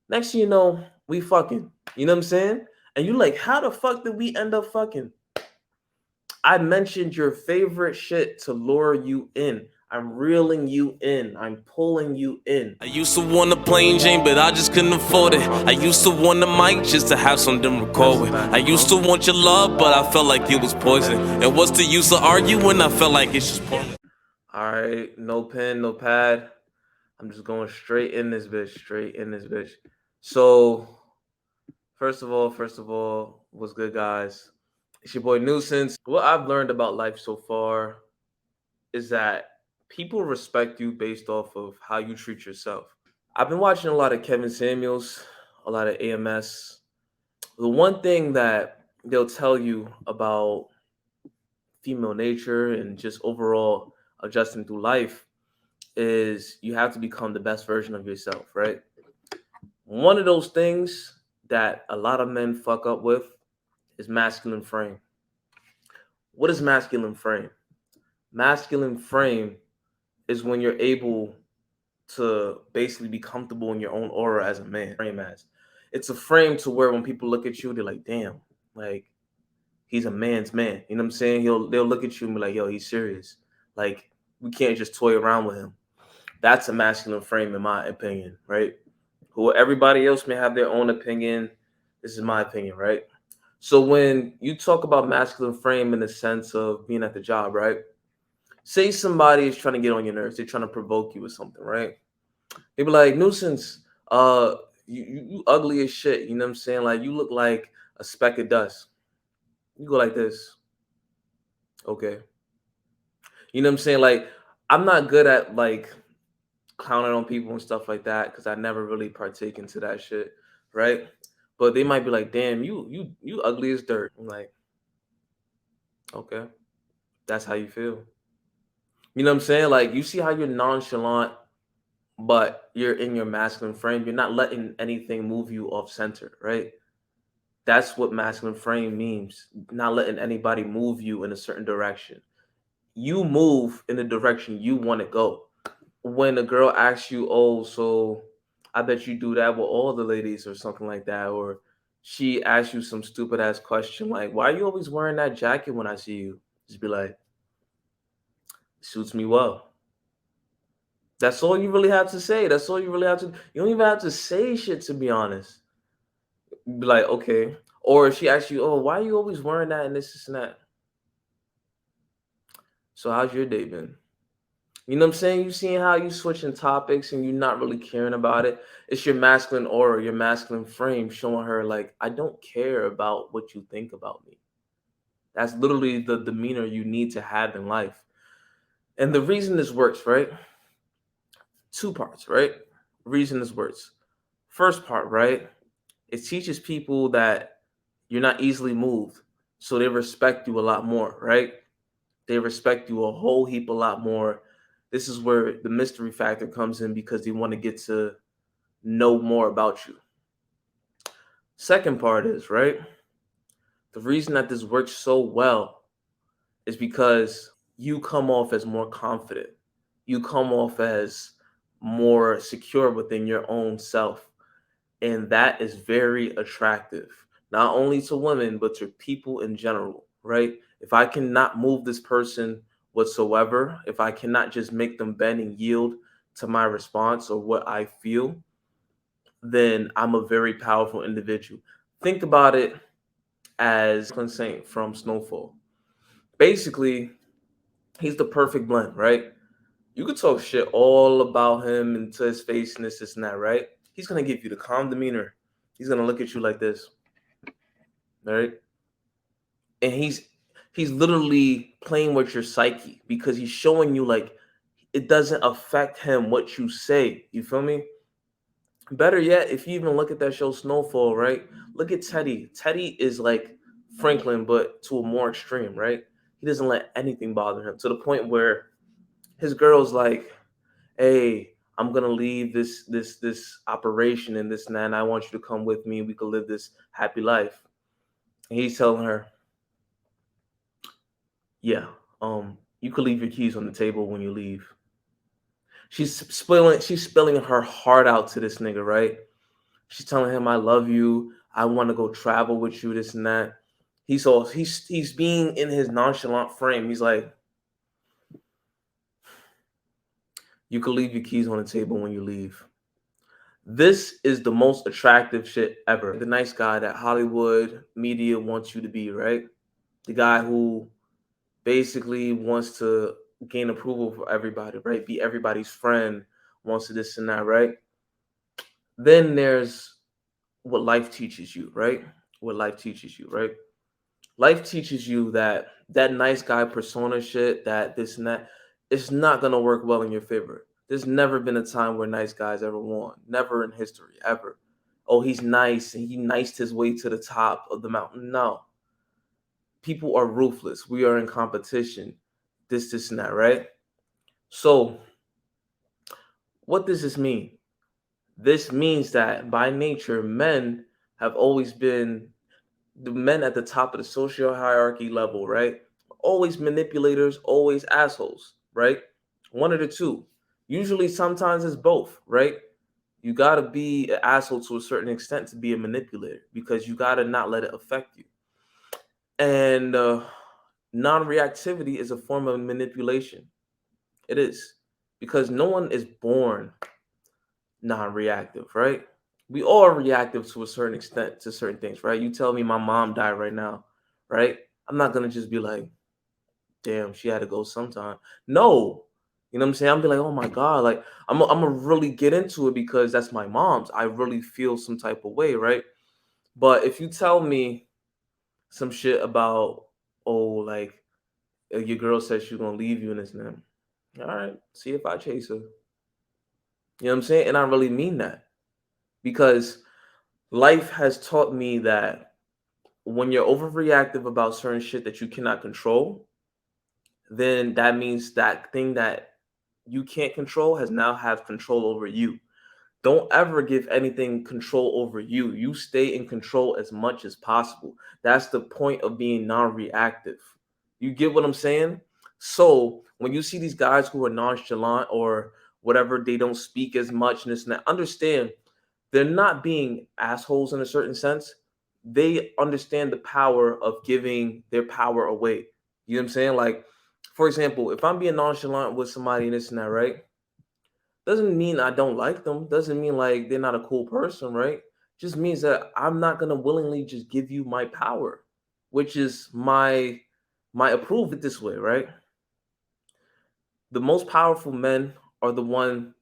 Next thing you know, we fucking. You know what I'm saying? And you like, how the fuck did we end up fucking? I mentioned your favorite shit to lure you in. I'm reeling you in. I'm pulling you in. I used to want a plain Jane, but I just couldn't afford it. I used to want a mic just to have something to record with. I used to want your love, but I felt like it was poison. And what's the use of arguing? I felt like it's just poison. All right, no pen, no pad. I'm just going straight in this bitch, straight in this bitch. So, first of all, what's good, guys? It's your boy Nuisance. What I've learned about life so far is that people respect you based off of how you treat yourself. I've been watching a lot of Kevin Samuels, a lot of AMS. The one thing that they'll tell you about female nature and just overall adjusting through life is you have to become the best version of yourself, right? One of those things that a lot of men fuck up with is masculine frame. What is masculine frame? Masculine frame is when you're able to basically be comfortable in your own aura as a man. Frame as it's a frame to where when people look at you, they're like, damn, like he's a man's man. You know what I'm saying? They'll look at you and be like, yo, he's serious. Like we can't just toy around with him. That's a masculine frame in my opinion, right? Who everybody else may have their own opinion. This is my opinion, right? So when you talk about masculine frame in the sense of being at the job, right? Say somebody is trying to get on your nerves, they're trying to provoke you with something, right? They be like, nuisance, uh, you ugly as shit. You know what I'm saying? Like you look like a speck of dust. You go like this, okay? You know what I'm saying? Like I'm not good at like clowning on people and stuff like that because I never really partake into that shit, right? But they might be like, "Damn, you ugly as dirt." I'm like, okay, that's how you feel. You know what I'm saying? Like you see how you're nonchalant, but you're in your masculine frame. You're not letting anything move you off center, right? That's what masculine frame means. Not letting anybody move you in a certain direction. You move in the direction you want to go. When a girl asks you, "Oh, so I bet you do that with all the ladies," or something like that, or she asks you some stupid ass question like, "Why are you always wearing that jacket when I see you?" Just be like, "Suits me well." That's all you really have to say. That's all you really have to. You don't even have to say shit to be honest. Be like, okay. Or if she asks you, "Oh, why are you always wearing that and this and that?" So how's your day been? You know what I'm saying? You seeing how you switching topics and you're not really caring about it. It's your masculine aura, your masculine frame showing her like, I don't care about what you think about me. That's literally the demeanor you need to have in life. And the reason this works, right? Two parts, right? Reason this works. First part, right? It teaches people that you're not easily moved. So they respect you a lot more, right? They respect you a whole heap a lot more. This is where the mystery factor comes in because they want to get to know more about you. Second part is, right? The reason that this works so well is because you come off as more confident. You come off as more secure within your own self. And that is very attractive, not only to women, but to people in general, right? If I cannot move this person whatsoever, if I cannot just make them bend and yield to my response or what I feel, then I'm a very powerful individual. Think about it as Saint from Snowfall. Basically, he's the perfect blend, right? You could talk shit all about him and to his face and this and that, right? He's gonna give you the calm demeanor. He's gonna look at you like this, right? And he's literally playing with your psyche because he's showing you like it doesn't affect him what you say. You feel me? Better yet, if you even look at that show Snowfall, right? Look at Teddy. Teddy is like Franklin, but to a more extreme, right? He doesn't let anything bother him to the point where his girl's like, "Hey, I'm gonna leave this operation and this and that, and I want you to come with me. We could live this happy life." And he's telling her, "Yeah, you could leave your keys on the table when you leave." She's spilling her heart out to this nigga, right? She's telling him, "I love you. I want to go travel with you. This and that." He's being in his nonchalant frame. He's like, "You can leave your keys on the table when you leave." This is the most attractive shit ever. The nice guy that Hollywood media wants you to be, right? The guy who basically wants to gain approval for everybody, right? Be everybody's friend, wants to this and that, right? Then there's what life teaches you, right? What life teaches you, right? Life teaches you that that nice guy persona shit, that this and that, it's not gonna work well in your favor. There's never been a time where nice guys ever won. Never in history, ever. Oh, he's nice and he niced his way to the top of the mountain. No. People are ruthless. We are in competition. This, and that, right? So, what does this mean? This means that by nature, men have always been the men at the top of the social hierarchy level, right? Always manipulators, always assholes, right? One of the two. Usually, sometimes it's both, right? You gotta be an asshole to a certain extent to be a manipulator because you gotta not let it affect you. And non reactivity is a form of manipulation. It is because no one is born non-reactive, right? We all are reactive to a certain extent to certain things, right? You tell me my mom died right now, right? I'm not gonna just be like, damn, she had to go sometime. No, you know what I'm saying? I'm be like, oh my god, like I'm gonna really get into it because that's my mom's. I really feel some type of way, right? But if you tell me some shit about, oh, like your girl said she's gonna leave you and this and that, all right, see if I chase her. You know what I'm saying? And I really mean that because life has taught me that when you're overreactive about certain shit that you cannot control, then that means that thing that you can't control has now have control over you. Don't ever give anything control over you. You stay in control as much as possible. That's the point of being non-reactive. You get what I'm saying? So when you see these guys who are nonchalant or whatever, they don't speak as much and this and that, understand they're not being assholes in a certain sense. They understand the power of giving their power away. You know what I'm saying? Like, for example, if I'm being nonchalant with somebody and this and that, right? Doesn't mean I don't like them. Doesn't mean like they're not a cool person, right? Just means that I'm not gonna willingly just give you my power, which is my approval this way, right? The most powerful men are the ones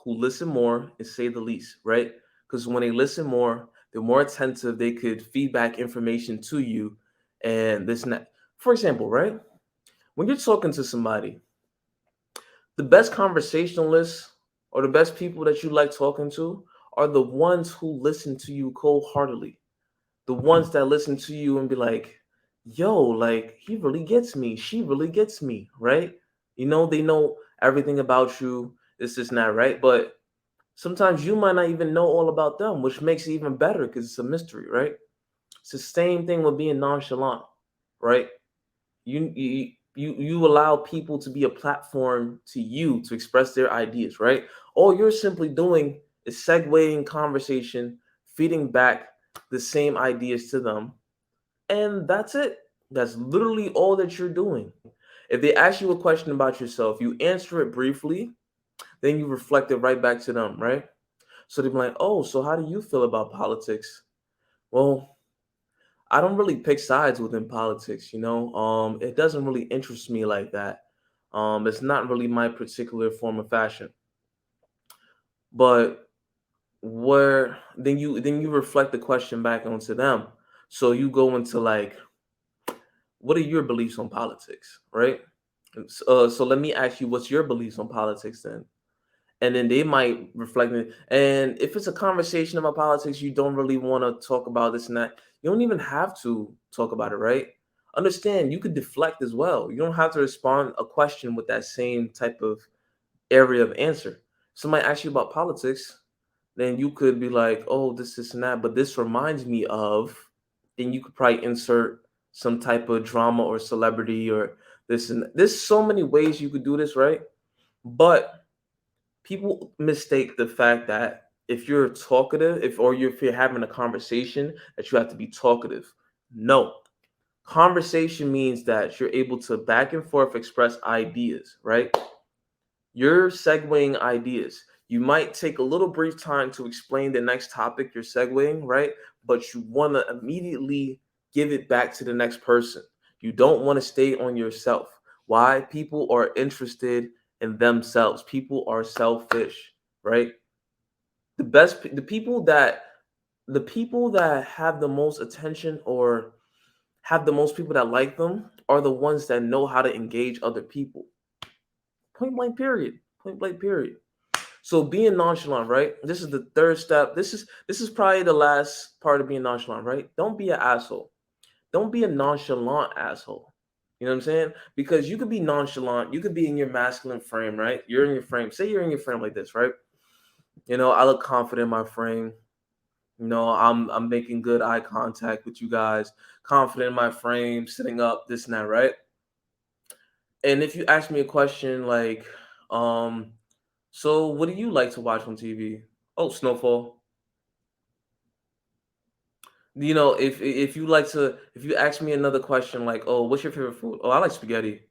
who listen more and say the least, right? Because when they listen more, they're more attentive. They could feedback information to you and this and that. For example, right? When you're talking to somebody, the best conversationalists or the best people that you like talking to are the ones who listen to you cold heartedly. The ones that listen to you and be like, yo, like he really gets me. She really gets me, right? You know, they know everything about you. This not right. But sometimes you might not even know all about them, which makes it even better because it's a mystery, right? It's the same thing with being nonchalant, right? You allow people to be a platform to you to express their ideas, right? All you're simply doing is segueing conversation, feeding back the same ideas to them, and that's it. That's literally all that you're doing. If they ask you a question about yourself, you answer it briefly, then you reflect it right back to them, right? So they're like, oh, so how do you feel about politics? Well, I don't really pick sides within politics, you know. It doesn't really interest me like that. It's not really my particular form of fashion. But where then you reflect the question back onto them. So you go into like, what are your beliefs on politics, right? So let me ask you, what's your beliefs on politics then? And then they might reflect it. And if it's a conversation about politics, you don't really want to talk about this and that. You don't even have to talk about it, right? Understand, you could deflect as well. You don't have to respond a question with that same type of area of answer. Somebody asks you about politics, then you could be like, "Oh, this, and that," but this reminds me of. Then you could probably insert some type of drama or celebrity or this and that. There's so many ways you could do this, right? But people mistake the fact that if you're talkative, if you're having a conversation, that you have to be talkative. No. Conversation means that you're able to back and forth express ideas, right? You're segueing ideas. You might take a little brief time to explain the next topic you're segueing, right? But you want to immediately give it back to the next person. You don't want to stay on yourself. Why? People are interested in themselves. People are selfish, right? The best, the people that have the most attention or have the most people that like them are the ones that know how to engage other people. Point blank period. Point blank period. So being nonchalant, right? This is the third step. This is probably the last part of being nonchalant, right? Don't be an asshole. Don't be a nonchalant asshole. You know what I'm saying? Because you could be nonchalant. You could be in your masculine frame, right? You're in your frame. Say you're in your frame like this, right? I look confident in my frame. I'm making good eye contact with you guys, confident in my frame, sitting up, this and that, right? And if you ask me a question like, um, so what do you like to watch on TV? Oh, Snowfall. If you ask me another question like, oh, what's your favorite food? Oh, I like spaghetti.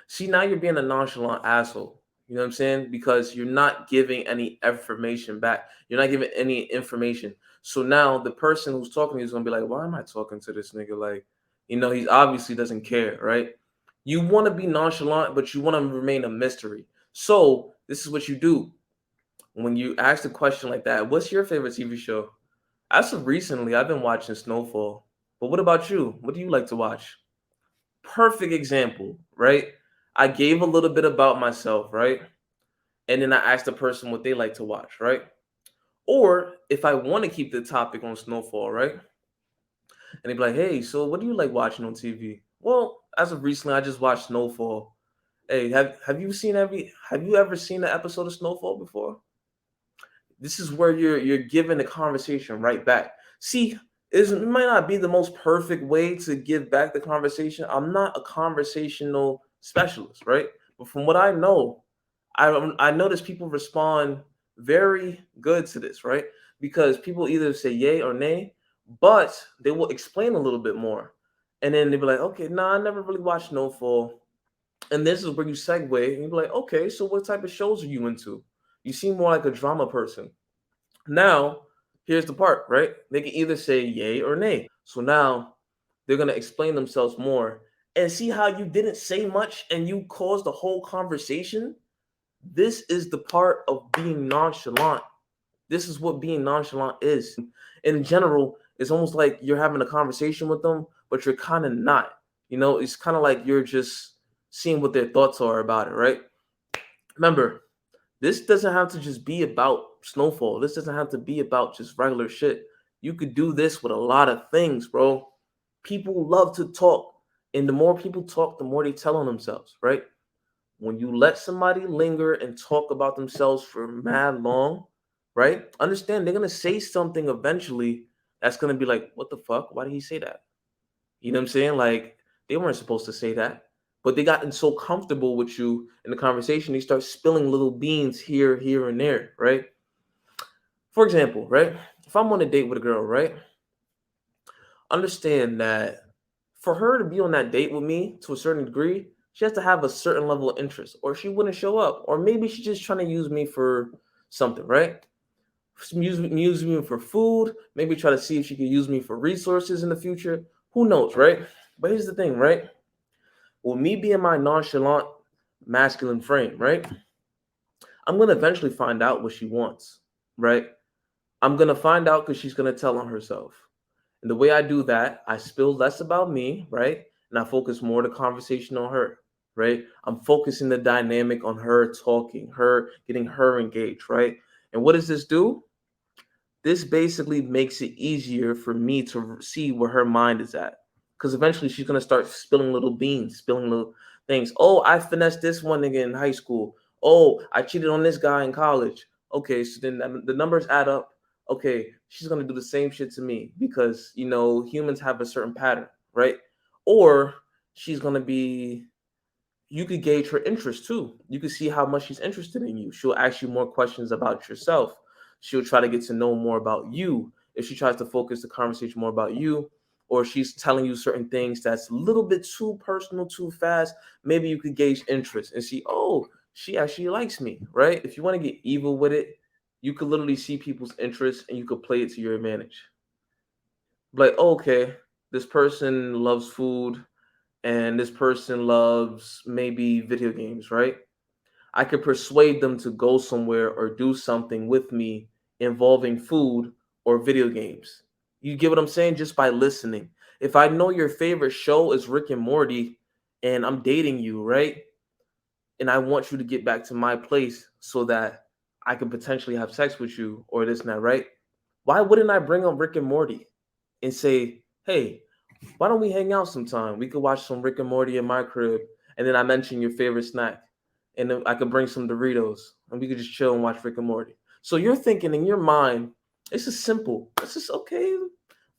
See, now you're being a nonchalant asshole. You know what I'm saying? Because you're not giving any information back. You're not giving any information. So now the person who's talking to you is gonna be like, why am I talking to this nigga? Like, he obviously doesn't care, right? You want to be nonchalant, but you want to remain a mystery. So this is what you do when you ask a question like that. What's your favorite TV show? As of recently, I've been watching Snowfall. But what about you? What do you like to watch? Perfect example, right? I gave a little bit about myself, right? And then I asked the person what they like to watch, right? Or if I want to keep the topic on Snowfall, right? And they'd be like, hey, so what do you like watching on TV? Well, as of recently, I just watched Snowfall. Hey, have you ever seen an episode of Snowfall before? This is where you're giving the conversation right back. See, it might not be the most perfect way to give back the conversation. I'm not a conversational specialist, right? But from what I know, I notice people respond very good to this, right? Because people either say yay or nay, but they will explain a little bit more. And then they'll be like, okay, nah, I never really watched Snowfall. And this is where you segue and you be like, okay, so what type of shows are you into? You seem more like a drama person. Now, here's the part, right? They can either say yay or nay. So now they're gonna explain themselves more. And see how you didn't say much and you caused the whole conversation? This is the part of being nonchalant. This is what being nonchalant is. In general, it's almost like you're having a conversation with them, but you're kind of not. It's kind of like you're just seeing what their thoughts are about it, right? Remember, this doesn't have to just be about Snowfall. This doesn't have to be about just regular shit. You could do this with a lot of things, bro. People love to talk, and the more people talk, the more they tell on themselves, right? When you let somebody linger and talk about themselves for mad long, right? Understand they're gonna say something eventually that's gonna be like, what the fuck? Why did he say that? You know what I'm saying? Like they weren't supposed to say that, but they gotten so comfortable with you in the conversation, they start spilling little beans here, and there, right? For example, right? If I'm on a date with a girl, right? Understand that for her to be on that date with me to a certain degree, she has to have a certain level of interest, or she wouldn't show up, or maybe she's just trying to use me for something, right? Use me for food, maybe try to see if she could use me for resources in the future. Who knows, right? But here's the thing, right? With me being my nonchalant masculine frame, right? I'm gonna eventually find out what she wants, right? I'm gonna find out because she's gonna tell on herself. And the way I do that, I spill less about me, right? And I focus more the conversation on her, right? I'm focusing the dynamic on her talking, her getting her engaged, right? And what does this do? This basically makes it easier for me to see where her mind is at. Because eventually she's going to start spilling little beans, spilling little things. Oh, I finessed this one nigga in high school. Oh, I cheated on this guy in college. Okay, so then the numbers add up. Okay, she's going to do the same shit to me because, humans have a certain pattern, right? Or she's going to be, you could gauge her interest too. You could see how much she's interested in you. She'll ask you more questions about yourself. she'll try to get to know more about you. If she tries to focus the conversation more about you, or she's telling you certain things that's a little bit too personal, too fast, maybe you could gauge interest and see, oh, she actually likes me, right? If you want to get evil with it, you could literally see people's interests and you could play it to your advantage. Like, oh, okay, this person loves food and this person loves maybe video games, right? I could persuade them to go somewhere or do something with me involving food or video games. You get what I'm saying? Just by listening. If I know your favorite show is Rick and Morty and I'm dating you, right? And I want you to get back to my place so that I can potentially have sex with you or this and that, right? Why wouldn't I bring up Rick and Morty and say, hey, why don't we hang out sometime? We could watch some Rick and Morty in my crib, and then I mention your favorite snack, and then I could bring some Doritos, and we could just chill and watch Rick and Morty. So you're thinking in your mind, it's just simple. It's just okay.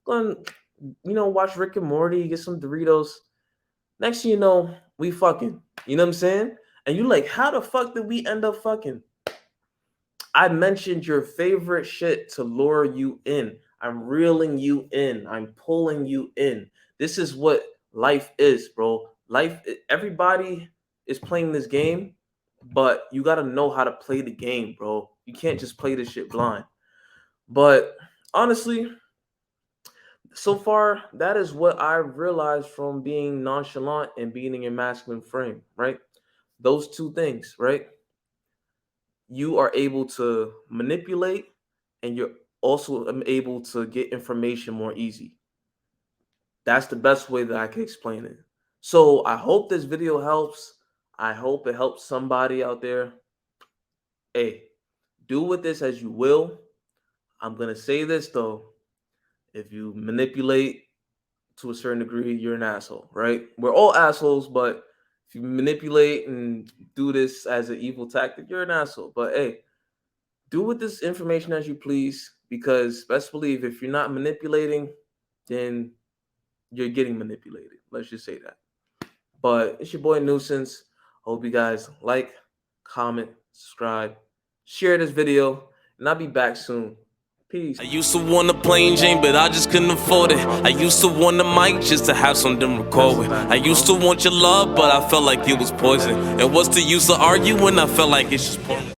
Go and watch Rick and Morty, get some Doritos. Next thing you know, we fucking. You know what I'm saying? And you like, how the fuck did we end up fucking? I mentioned your favorite shit to lure you in. I'm reeling you in. I'm pulling you in. This is what life is, bro. Everybody is playing this game, but you got to know how to play the game, bro. You can't just play this shit blind. But honestly, so far, that is what I realized from being nonchalant and being in your masculine frame, right? Those two things, right? You are able to manipulate and you're also able to get information more easy. That's the best way that I can explain it. So I hope this video helps. I hope it helps somebody out there. Hey, do with this as you will. I'm going to say this though. If you manipulate to a certain degree, you're an asshole, right? We're all assholes, but if you manipulate and do this as an evil tactic, you're an asshole. But hey, do with this information as you please, because best believe if you're not manipulating, then you're getting manipulated. Let's just say that. But it's your boy Nuisance. Hope you guys like, comment, subscribe, share this video, and I'll be back soon. Peace. I used to want a plain Jane, but I just couldn't afford it. I used to want a mic just to have something to record with. I used to want your love, but I felt like it was poison. And what's the use of arguing? I felt like it's just poison.